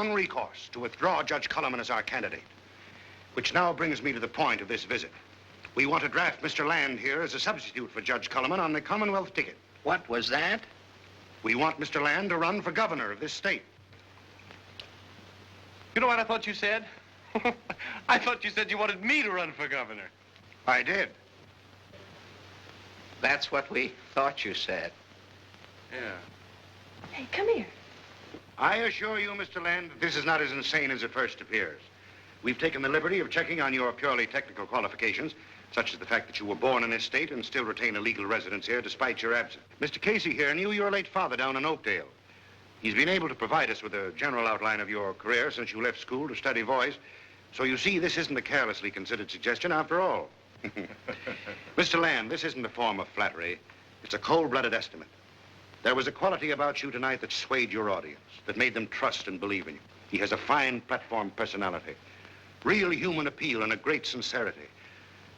one recourse, to withdraw Judge Culliman as our candidate. Which now brings me to the point of this visit. We want to draft Mr. Land here as a substitute for Judge Culliman on the Commonwealth ticket. What was that? We want Mr. Land to run for governor of this state. You know what I thought you said? I thought you said you wanted me to run for governor. I did. That's what we thought you said. Yeah. Hey, come here. I assure you, Mr. Land, that this is not as insane as it first appears. We've taken the liberty of checking on your purely technical qualifications, such as the fact that you were born in this state and still retain a legal residence here despite your absence. Mr. Casey here knew your late father down in Oakdale. He's been able to provide us with a general outline of your career since you left school to study voice. So you see, this isn't a carelessly considered suggestion after all. Mr. Land, this isn't a form of flattery. It's a cold-blooded estimate. There was a quality about you tonight that swayed your audience, that made them trust and believe in you. He has a fine platform personality, real human appeal, and a great sincerity.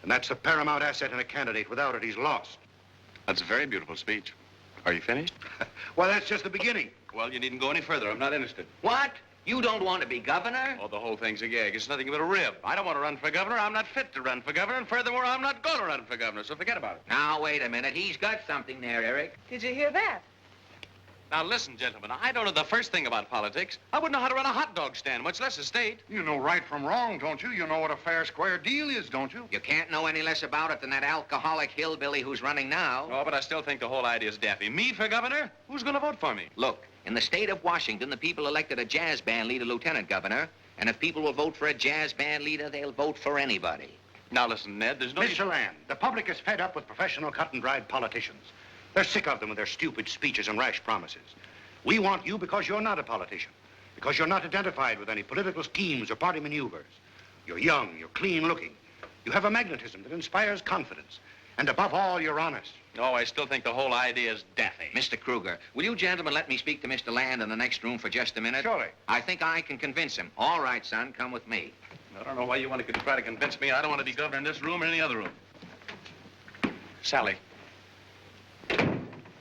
And that's the paramount asset in a candidate. Without it, he's lost. That's a very beautiful speech. Are you finished? Well, that's just the beginning. Well, you needn't go any further. I'm not interested. What? You don't want to be governor? Oh, the whole thing's a gag. It's nothing but a rib. I don't want to run for governor. I'm not fit to run for governor. And furthermore, I'm not going to run for governor, so forget about it. Now, wait a minute. He's got something there, Eric. Did you hear that? Now, listen, gentlemen. I don't know the first thing about politics. I wouldn't know how to run a hot dog stand, much less a state. You know right from wrong, don't you? You know what a fair, square deal is, don't you? You can't know any less about it than that alcoholic hillbilly who's running now. Oh, but I still think the whole idea's daffy. Me for governor? Who's going to vote for me? Look, in the state of Washington, the people elected a jazz band leader lieutenant governor, and if people will vote for a jazz band leader, they'll vote for anybody. Now, listen, Ned, there's no... Mr. Land, the public is fed up with professional cut-and-dried politicians. They're sick of them with their stupid speeches and rash promises. We want you because you're not a politician, because you're not identified with any political schemes or party maneuvers. You're young, you're clean-looking. You have a magnetism that inspires confidence. And above all, you're honest. No, I still think the whole idea is daffy. Mr. Kruger, will you gentlemen let me speak to Mr. Land in the next room for just a minute? Surely. I think I can convince him. All right, son, come with me. I don't know why you want to try to convince me. I don't want to be governor in this room or any other room. Sally,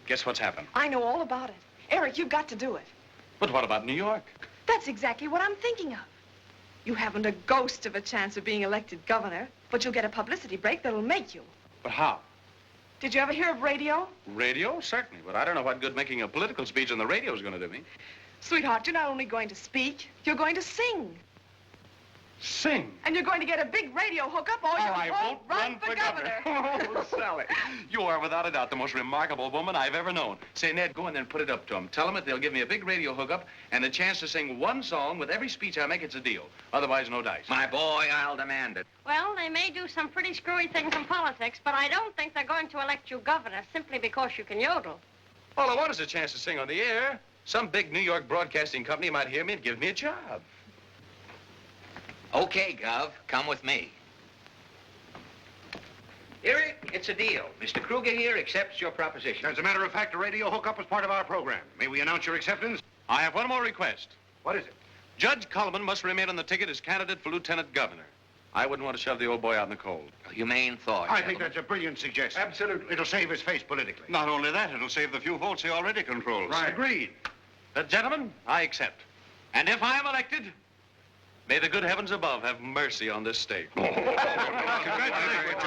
guess what's happened? I know all about it. Eric, you've got to do it. But what about New York? That's exactly what I'm thinking of. You haven't a ghost of a chance of being elected governor, but you'll get a publicity break that'll make you. But how? Did you ever hear of radio? Radio? Certainly, but I don't know what good making a political speech on the radio is going to do me. Sweetheart, you're not only going to speak, you're going to sing. Sing? And you're going to get a big radio hookup or you won't run for governor. Oh, Sally, you are without a doubt the most remarkable woman I've ever known. Say, Ned, go in there and put it up to them. Tell them that they'll give me a big radio hookup and a chance to sing one song with every speech I make. It's a deal. Otherwise, no dice. My boy, I'll demand it. Well, they may do some pretty screwy things in politics, but I don't think they're going to elect you governor simply because you can yodel. All I want is a chance to sing on the air. Some big New York broadcasting company might hear me and give me a job. Okay, Gov, come with me. Eric, it's a deal. Mr. Kruger here accepts your proposition. As a matter of fact, a radio hookup is part of our program. May we announce your acceptance? I have one more request. What is it? Judge Culliman must remain on the ticket as candidate for lieutenant governor. I wouldn't want to shove the old boy out in the cold. Humane thought, I gentlemen. think that's a brilliant suggestion. Absolutely. It'll save his face politically. Not only that, it'll save the few votes he already controls. Right. Agreed. Gentlemen, I accept. And if I am elected, may the good heavens above have mercy on this state. Congratulations.